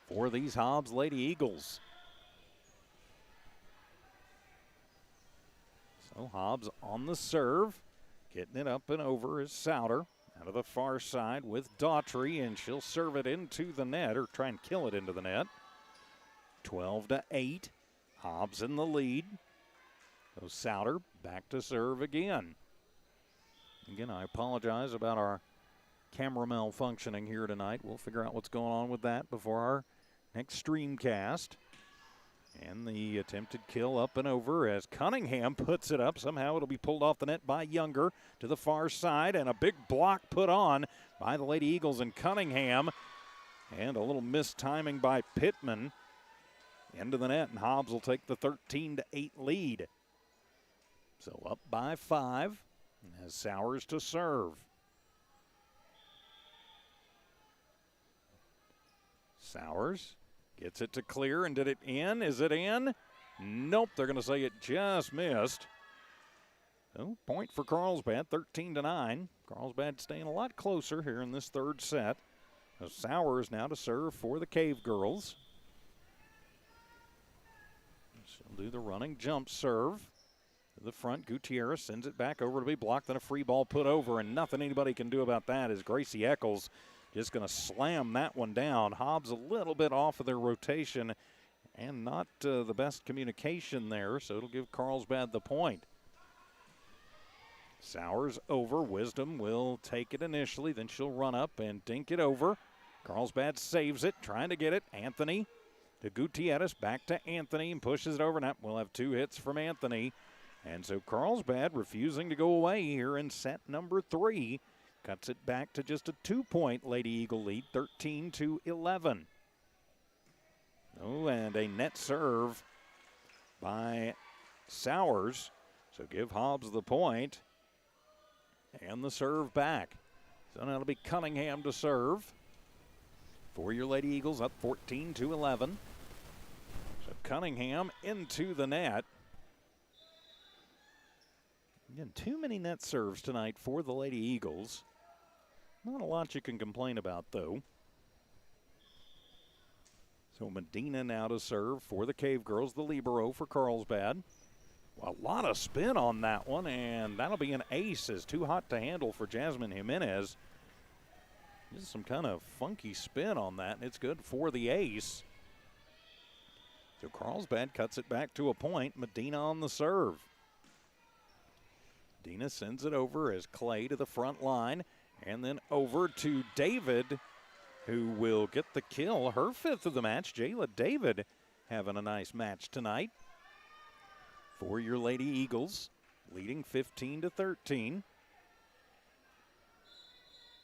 for these Hobbs Lady Eagles. So Hobbs on the serve. Getting it up and over is Souter. Out of the far side with Daughtry, and she'll serve it into the net, or try and kill it into the net. 12-8. Hobbs in the lead. So Souter back to serve again. Again, I apologize about our camera malfunctioning here tonight. We'll figure out what's going on with that before our next streamcast. And the attempted kill up and over as Cunningham puts it up. Somehow it'll be pulled off the net by Younger to the far side, and a big block put on by the Lady Eagles and Cunningham. And a little mistiming by Pittman into the net, and Hobbs will take the 13-8 lead. So up by 5, and has Sowers to serve. Sowers gets it to clear, and did it in? Is it in? Nope, they're going to say it just missed. So point for Carlsbad, 13-9. Carlsbad staying a lot closer here in this third set. So Sowers now to serve for the Cave Girls. She'll do the running jump serve. To the front, Gutierrez sends it back over to be blocked, then a free ball put over, and nothing anybody can do about that is Gracie Eccles just going to slam that one down. Hobbs a little bit off of their rotation and not the best communication there, so it'll give Carlsbad the point. Sowers over. Wisdom will take it initially, then she'll run up and dink it over. Carlsbad saves it, trying to get it. Anthony to Gutierrez, back to Anthony, and pushes it over. Now we'll have 2 hits from Anthony. And so Carlsbad refusing to go away here in set number 3. Cuts it back to just a 2-point Lady Eagle lead, 13-11. Oh, and a net serve by Sowers. So give Hobbs the point. And the serve back. So now it'll be Cunningham to serve. For your Lady Eagles, up 14-11. So Cunningham into the net. Again, too many net serves tonight for the Lady Eagles. Not a lot you can complain about, though. So Medina now to serve for the Cave Girls, the libero for Carlsbad. A lot of spin on that one, and that'll be an ace. Is too hot to handle for Jasmine Jimenez. Just some kind of funky spin on that, and it's good for the ace. So Carlsbad cuts it back to a point. Medina on the serve. Medina sends it over as Clay to the front line, and then over to David, who will get the kill. Her 5th of the match. Jayla David having a nice match tonight. For your Lady Eagles, leading 15-13.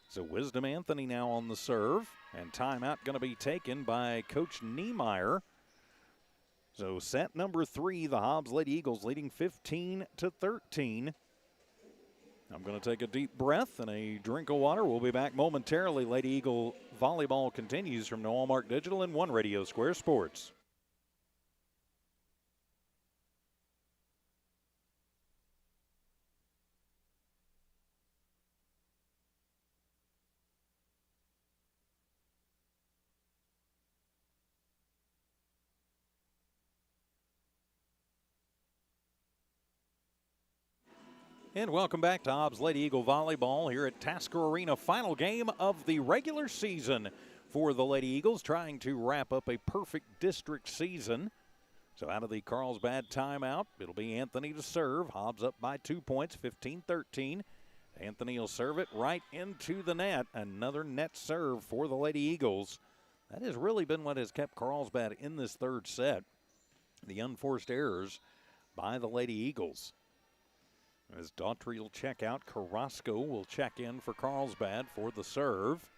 So Wisdom Anthony now on the serve, and timeout going to be taken by Coach Niemeyer. So set number 3, the Hobbs Lady Eagles leading 15-13. I'm going to take a deep breath and a drink of water. We'll be back momentarily. Lady Eagle volleyball continues from Noel Mark Digital and One Radio Square Sports. And welcome back to Hobbs Lady Eagle Volleyball here at Tasker Arena. Final game of the regular season for the Lady Eagles, trying to wrap up a perfect district season. So out of the Carlsbad timeout, it'll be Anthony to serve. Hobbs up by 2 points, 15-13. Anthony will serve it right into the net. Another net serve for the Lady Eagles. That has really been what has kept Carlsbad in this third set. The unforced errors by the Lady Eagles. As Daughtry will check out, Carrasco will check in for Carlsbad for the serve.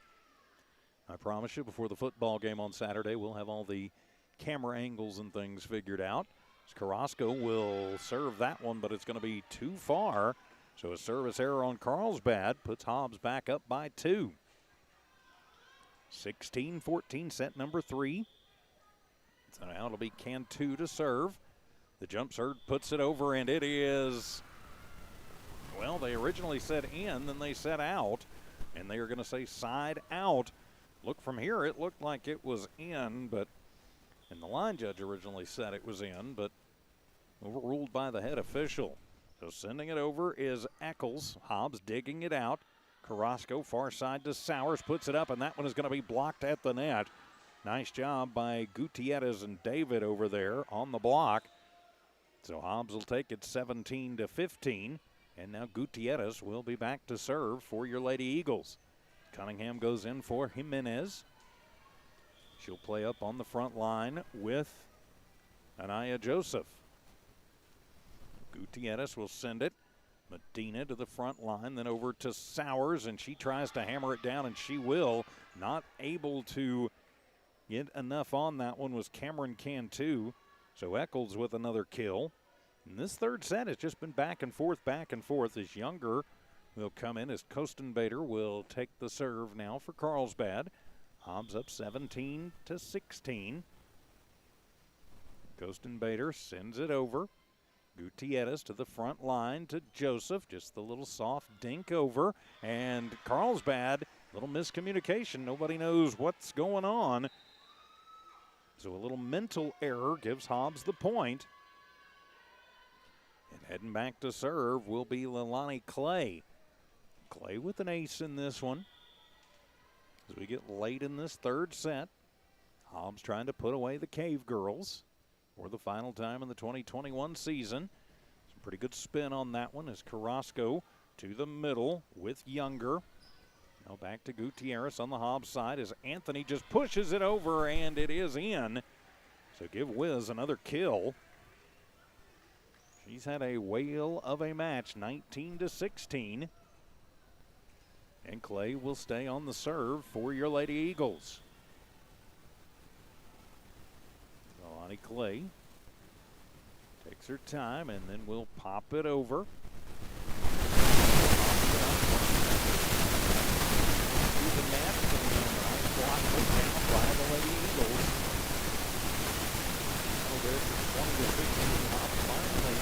I promise you, before the football game on Saturday, we'll have all the camera angles and things figured out. As Carrasco will serve that one, but it's going to be too far. So a service error on Carlsbad puts Hobbs back up by 2. 16-14, set number 3. So now it'll be Cantu to serve. The jump serve puts it over, and it is... Well, they originally said in, then they said out, and they are going to say side out. Look, from here, it looked like it was in, but, and the line judge originally said it was in, but overruled by the head official. So sending it over is Eccles. Hobbs digging it out. Carrasco, far side to Sowers, puts it up, and that one is going to be blocked at the net. Nice job by Gutierrez and David over there on the block. So Hobbs will take it 17-15. And now Gutierrez will be back to serve for your Lady Eagles. Cunningham goes in for Jimenez. She'll play up on the front line with Anaya Joseph. Gutierrez will send it. Medina to the front line, then over to Sowers, and she tries to hammer it down, and she will. Not able to get enough on that one was Cameron Cantu. So Eccles with another kill. And this third set has just been back and forth as Younger will come in as Kostenbader will take the serve now for Carlsbad. Hobbs up 17-16. Kostenbader sends it over. Gutierrez to the front line to Joseph. Just the little soft dink over. And Carlsbad, little miscommunication. Nobody knows what's going on. So a little mental error gives Hobbs the point. And heading back to serve will be Leilani Clay. Clay with an ace in this one. As we get late in this third set, Hobbs trying to put away the Cave Girls for the final time in the 2021 season. Some pretty good spin on that one as Carrasco to the middle with Younger. Now back to Gutierrez on the Hobbs side as Anthony just pushes it over, and it is in. So give Wiz another kill. She's had a whale of a match, 19-16. And Clay will stay on the serve for your Lady Eagles. Leilani Clay takes her time and then will pop it over. To the net, and a nice block put down by the Lady Eagles. Oh, there's the 20-16. Hobbs finally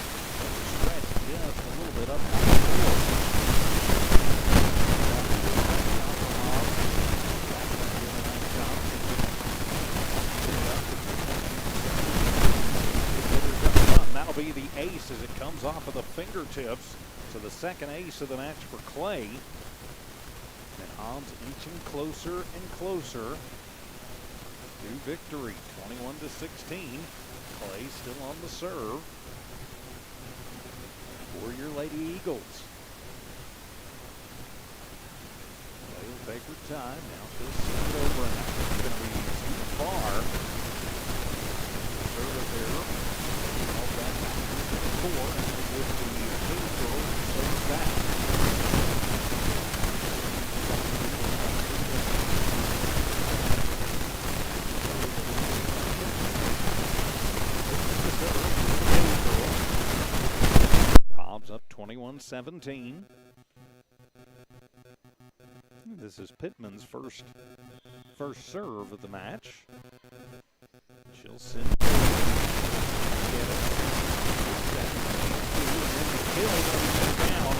stretched just a little bit up on the court. That'll be the ace as it comes off of the fingertips. So the second ace of the match for Clay. And Hobbs inching closer and closer to victory, 21-16. Clay still on the serve for your Lady Eagles. Clay will take her time. Now she'll send it over, and that's going to be too far. Serve it there. All that back to the four, and then with the Cave Girl, serve back. Hobbs up 21-17. This is Pittman's first serve of the match. She'll send it. Get it. And then the kill goes down.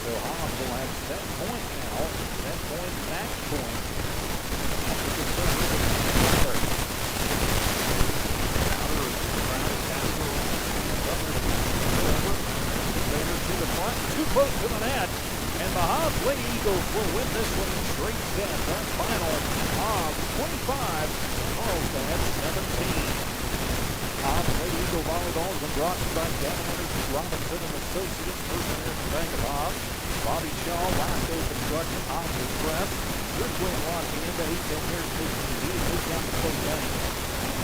Off of the hands of Cunningham. 22-17. Close to the net, and the Hobbs Lady Eagles will win this one in straight sets. Our final, Hobbs 25, Carlsbad 17. Hobbs Lady Eagle Volleyball has been brought to you by Gavin Energy Robinson and Associates, First American Bank of Hobbs, Bobby Shaw, Lasco Construction, Hobbs Express, Bridgeway and Washington, H.M. Harris Business TV, Newtown Coach Bank.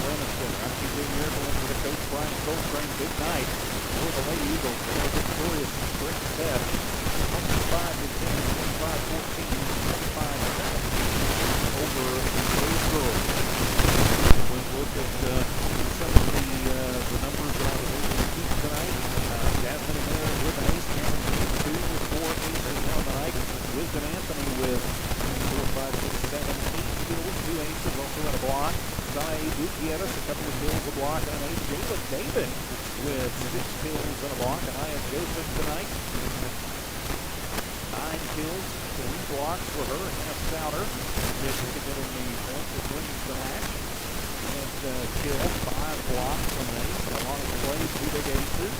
Remiston, I'm TJ Miracle in for the coach, Brian Coltrane. Big night for the Lady Eagles. They are victorious in straight set, 25-10, 25-14, 25-17 over the Cave Girls. When we look at some of the numbers that I was able to keep tonight, Jasmine Miller with an ace, Cameron 2 with 4 aces on the night. kills, a block, and an ace. Jalen David with 6 kills and a block. And Aya Joseph tonight. 9 kills, 3 blocks for her. Hannah Souter gets to get in the point that wins the match. And kill, 5 blocks from an ace. Along the way, 2 big aces.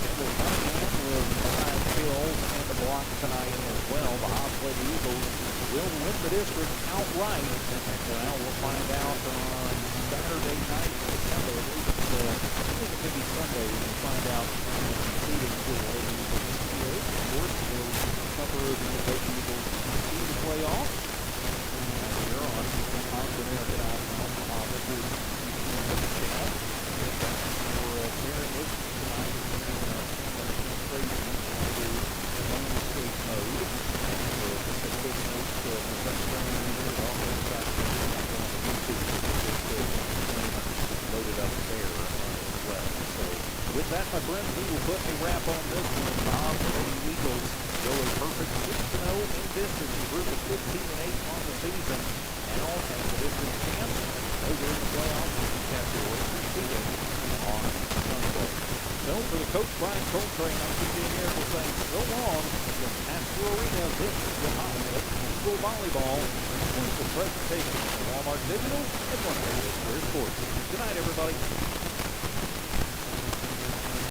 Kendall Cunningham with 5 kills and a block tonight as well. The Hobbs Lady Eagles will win the district outright. Well, we'll find out on Saturday night or Sunday. I think it could be Sunday. We'll find out the seeding for the Lady Eagles. Of course, we'll cover the Lady Eagles to the playoffs. Here on Hobbs America.com. This is channel. For Karen List tonight. Crazy landscape mode. Just a quick note for touchdown here. Offense back loaded up there as well. So with that, my friends, we will put a wrap on this one. The Hobbs Lady Eagles go a perfect 6-0 in distance. A group of 15-8 on the season. And all have the district champs. Over in the playoffs, we have the Warriors season on Sunday. So for the coach, Brian Coltrane, I'm TJ Miracle saying so long from Astro Arena. This is the Hobbs Eagle Volleyball exclusive presentation of Walmart Digital and One Day Sports. Good night, everybody.